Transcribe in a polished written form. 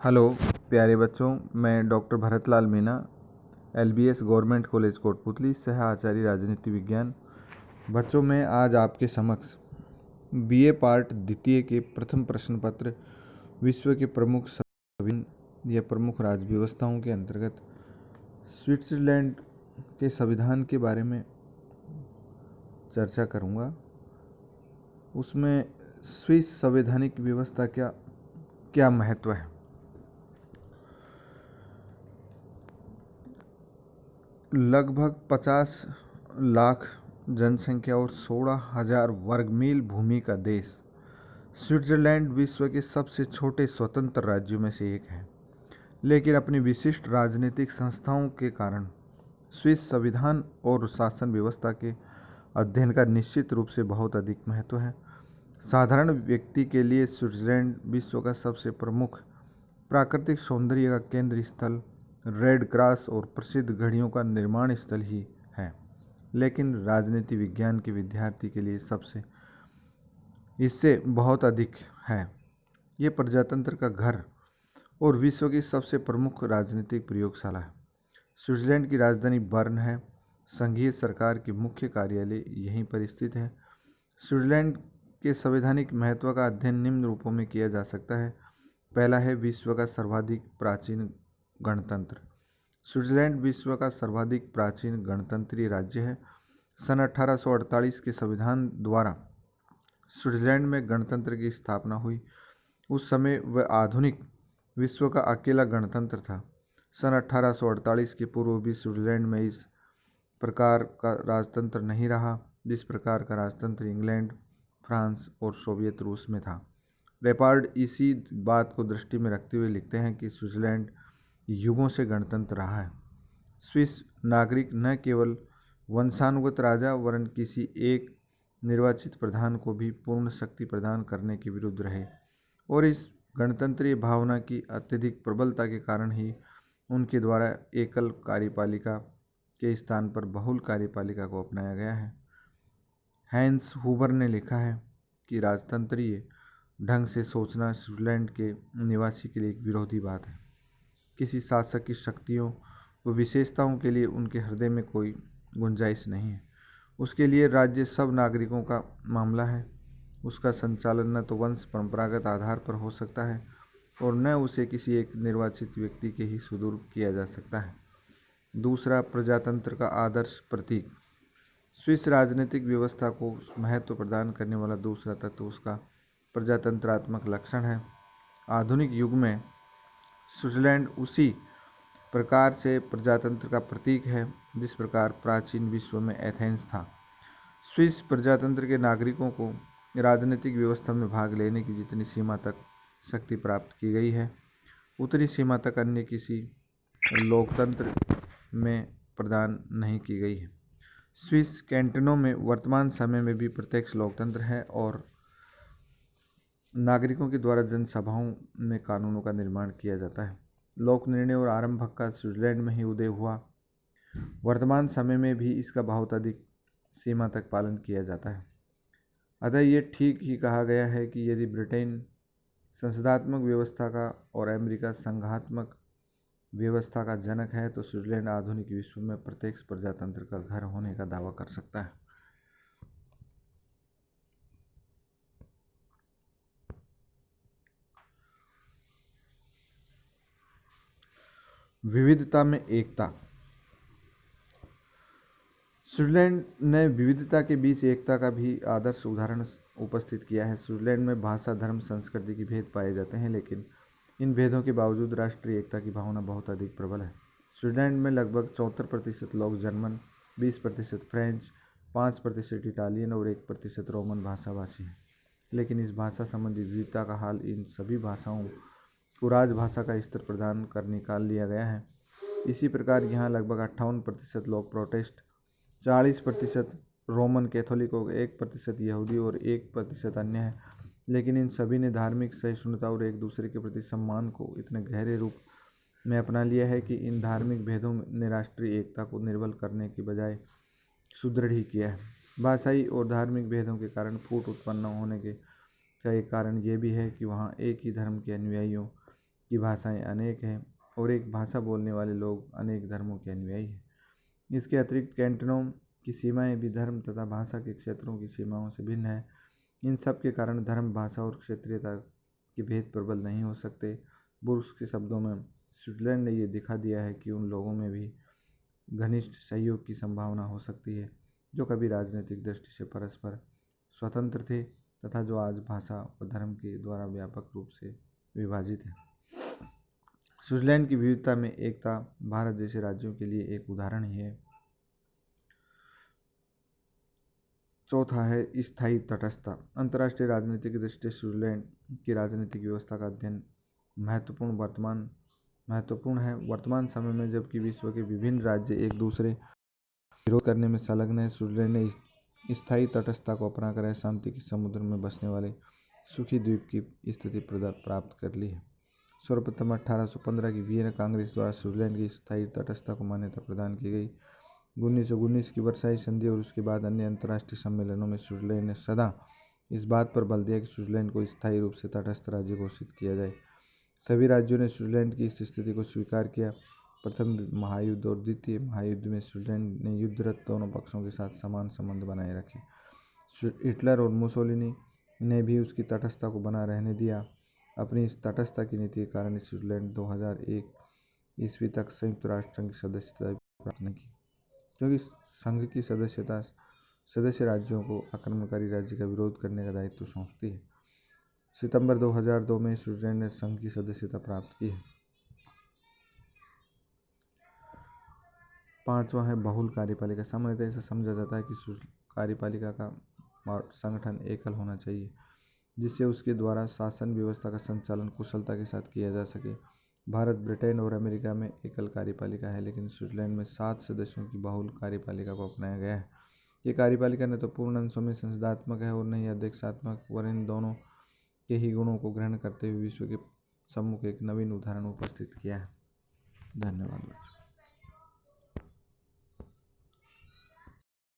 Hello प्यारे बच्चों, मैं doctor Bharatlal Meena, LBS government college Kotputli, सह आचार्य राजनीति विज्ञान। बच्चों, मैं आज आपके समक्ष बीए पार्ट द्वितीय के प्रथम प्रश्न पत्र विश्व के प्रमुख संविधान या प्रमुख राज्य व्यवस्थाओं के अंतर्गत स्विट्जरलैंड के संविधान के बारे में चर्चा करूँगा। उसमें स्विस संवैधानिक व्यवस्था क्या महत्व है। लगभग 50 लाख जनसंख्या और 16,000 वर्ग मील भूमि का देश स्विट्जरलैंड विश्व के सबसे छोटे स्वतंत्र राज्यों में से एक है, लेकिन अपनी विशिष्ट राजनीतिक संस्थाओं के कारण स्विस संविधान और शासन व्यवस्था के अध्ययन का निश्चित रूप से बहुत अधिक महत्व है। साधारण व्यक्ति के लिए स्विट्जरलैंड विश्व का सबसे प्रमुख प्राकृतिक सौंदर्य का केंद्र स्थल, रेड क्रॉस और प्रसिद्ध घड़ियों का निर्माण स्थल ही है, लेकिन राजनीति विज्ञान के विद्यार्थी के लिए इससे बहुत अधिक है। ये प्रजातंत्र का घर और विश्व की सबसे प्रमुख राजनीतिक प्रयोगशाला है। स्विट्जरलैंड की राजधानी बर्न है। संघीय सरकार की मुख्य कार्यालय यहीं पर स्थित है। स्विट्जरलैंड के संवैधानिक महत्व का अध्ययन निम्न रूपों में किया जा सकता है। पहला है विश्व का सर्वाधिक प्राचीन गणतंत्र। स्विट्जरलैंड विश्व का सर्वाधिक प्राचीन गणतंत्रीय राज्य है। सन 1848 के संविधान द्वारा स्विट्जरलैंड में गणतंत्र की स्थापना हुई। उस समय वह आधुनिक विश्व का अकेला गणतंत्र था। सन 1848 के पूर्व भी स्विट्जरलैंड में इस प्रकार का राजतंत्र नहीं रहा जिस प्रकार का राजतंत्र इंग्लैंड, फ्रांस और सोवियत रूस में था। रेपार्ड इसी बात को दृष्टि में रखते हुए लिखते हैं कि स्विट्जरलैंड युगों से गणतंत्र रहा है। स्विस नागरिक न केवल वंशानुगत राजा वरन किसी एक निर्वाचित प्रधान को भी पूर्ण शक्ति प्रदान करने के विरुद्ध रहे, और इस गणतंत्रीय भावना की अत्यधिक प्रबलता के कारण ही उनके द्वारा एकल कार्यपालिका के स्थान पर बहुल कार्यपालिका को अपनाया गया है। हैंस हूबर ने लिखा है कि राजतंत्रीय ढंग से सोचना स्विट्जरलैंड के निवासी के लिए एक विरोधी बात है। किसी शासक की शक्तियों व विशेषताओं के लिए उनके हृदय में कोई गुंजाइश नहीं है। उसके लिए राज्य सब नागरिकों का मामला है। उसका संचालन न तो वंश परंपरागत आधार पर हो सकता है और न उसे किसी एक निर्वाचित व्यक्ति के ही सुदूर किया जा सकता है। दूसरा, प्रजातंत्र का आदर्श प्रतीक। स्विस राजनीतिक व्यवस्था को महत्व प्रदान करने वाला दूसरा तत्व उसका प्रजातंत्रात्मक लक्षण है। आधुनिक युग में स्विट्जरलैंड उसी प्रकार से प्रजातंत्र का प्रतीक है जिस प्रकार प्राचीन विश्व में एथेंस था। स्विस प्रजातंत्र के नागरिकों को राजनीतिक व्यवस्था में भाग लेने की जितनी सीमा तक शक्ति प्राप्त की गई है, उतनी सीमा तक अन्य किसी लोकतंत्र में प्रदान नहीं की गई है। स्विस कैंटनों में वर्तमान समय में भी प्रत्यक्ष लोकतंत्र है और नागरिकों के द्वारा जनसभाओं में कानूनों का निर्माण किया जाता है। लोक निर्णय और आरंभक का स्विट्जरलैंड में ही उदय हुआ। वर्तमान समय में भी इसका बहुत अधिक सीमा तक पालन किया जाता है। अतः ये ठीक ही कहा गया है कि यदि ब्रिटेन संसदात्मक व्यवस्था का और अमेरिका संघात्मक व्यवस्था का जनक है, तो स्विट्जरलैंड आधुनिक विश्व में प्रत्यक्ष प्रजातंत्र का घर होने का दावा कर सकता है। विविधता में एकता। स्विट्जरलैंड ने विविधता के बीच एकता का भी आदर्श उदाहरण उपस्थित किया है। स्विट्जरलैंड में भाषा, धर्म, संस्कृति के भेद पाए जाते हैं, लेकिन इन भेदों के बावजूद राष्ट्रीय एकता की भावना बहुत अधिक प्रबल है। स्विट्जरलैंड में लगभग 74% लोग जर्मन, 20% फ्रेंच, 5% इटालियन और 1% रोमन भाषाभाषी हैं। लेकिन इस भाषा संबंधी विविधता का हाल इन सभी भाषाओं को राजभाषा का स्तर प्रदान कर निकाल लिया गया है। इसी प्रकार यहाँ लगभग 58% लोग प्रोटेस्ट, 40% रोमन कैथोलिक और 1% यहूदी और 1% अन्य है। लेकिन इन सभी ने धार्मिक सहिष्णुता और एक दूसरे के प्रति सम्मान को इतने गहरे रूप में अपना लिया है कि इन धार्मिक भेदों ने राष्ट्रीय एकता को निर्बल करने की बजाय सुदृढ़ ही किया है। भाषाई और धार्मिक भेदों के कारण फूट उत्पन्न होने का एक कारण ये भी है कि वहाँ एक ही धर्म के अनुयायियों की भाषाएं अनेक हैं और एक भाषा बोलने वाले लोग अनेक धर्मों के अनुयायी हैं। इसके अतिरिक्त कैंटोनों की सीमाएं भी धर्म तथा भाषा के क्षेत्रों की सीमाओं से भिन्न है। इन सब के कारण धर्म, भाषा और क्षेत्रीयता के भेद प्रबल नहीं हो सकते। बुर्स के शब्दों में स्विट्जरलैंड ने ये दिखा दिया है कि उन लोगों में भी घनिष्ठ सहयोग की संभावना हो सकती है जो कभी राजनीतिक दृष्टि से परस्पर स्वतंत्र थे तथा जो आज भाषा और धर्म के द्वारा व्यापक रूप से विभाजित है। स्विट्जरलैंड की विविधता में एकता भारत जैसे राज्यों के लिए एक उदाहरण ही है। चौथा है स्थायी तटस्थता। अंतर्राष्ट्रीय राजनीति की दृष्टि से स्विट्जरलैंड की राजनीतिक व्यवस्था का अध्ययन महत्वपूर्ण है। वर्तमान समय में जबकि विश्व के विभिन्न राज्य एक दूसरे विरोध करने में संलग्न है, स्विट्जरलैंड ने स्थायी तटस्थता को अपनाकर शांति के समुद्र में बसने वाले सुखी द्वीप की स्थिति प्राप्त कर ली है। सर्वप्रथम 1815 की वियना कांग्रेस द्वारा स्विट्जरलैंड की स्थायी तटस्थता को मान्यता प्रदान की गई। 1919 की वर्साई संधि और उसके बाद अन्य अंतर्राष्ट्रीय सम्मेलनों में स्विट्जरलैंड ने सदा इस बात पर बल दिया कि स्विट्जरलैंड को स्थायी रूप से तटस्थ राज्य घोषित किया जाए। सभी राज्यों ने स्विट्जरलैंड की इस स्थिति को स्वीकार किया। प्रथम महायुद्ध और द्वितीय महायुद्ध में स्विट्जरलैंड ने युद्धरत दोनों पक्षों के साथ समान संबंध बनाए रखे। हिटलर और मुसोलिनी ने भी उसकी तटस्थता को बना रहने दिया। अपनी इस तटस्थता की नीति के कारण स्विट्जरलैंड 2001 ईस्वी तक संयुक्त राष्ट्र संघ की सदस्यता प्राप्त नहीं की, क्योंकि संघ की सदस्यता सदस्य राज्यों को आक्रमणकारी राज्य का विरोध करने का दायित्व सौंपती है। सितंबर 2002 में स्विट्जरलैंड ने संघ की सदस्यता प्राप्त की है। पांचवा है बहुल कार्यपालिका। सामान्यतः ऐसा समझा जाता है कि कार्यपालिका का संगठन एकल होना चाहिए जिससे उसके द्वारा शासन व्यवस्था का संचालन कुशलता के साथ किया जा सके। भारत, ब्रिटेन और अमेरिका में एकल कार्यपालिका है, लेकिन स्विट्जरलैंड में 7 सदस्यों की बहुल कार्यपालिका को अपनाया गया है। ये कार्यपालिका न तो पूर्ण अंशों में संसदात्मक है और न ही अध्यक्षात्मक, वरन इन दोनों के ही गुणों को ग्रहण करते हुए विश्व के सम्मुख एक नवीन उदाहरण उपस्थित किया है। धन्यवाद।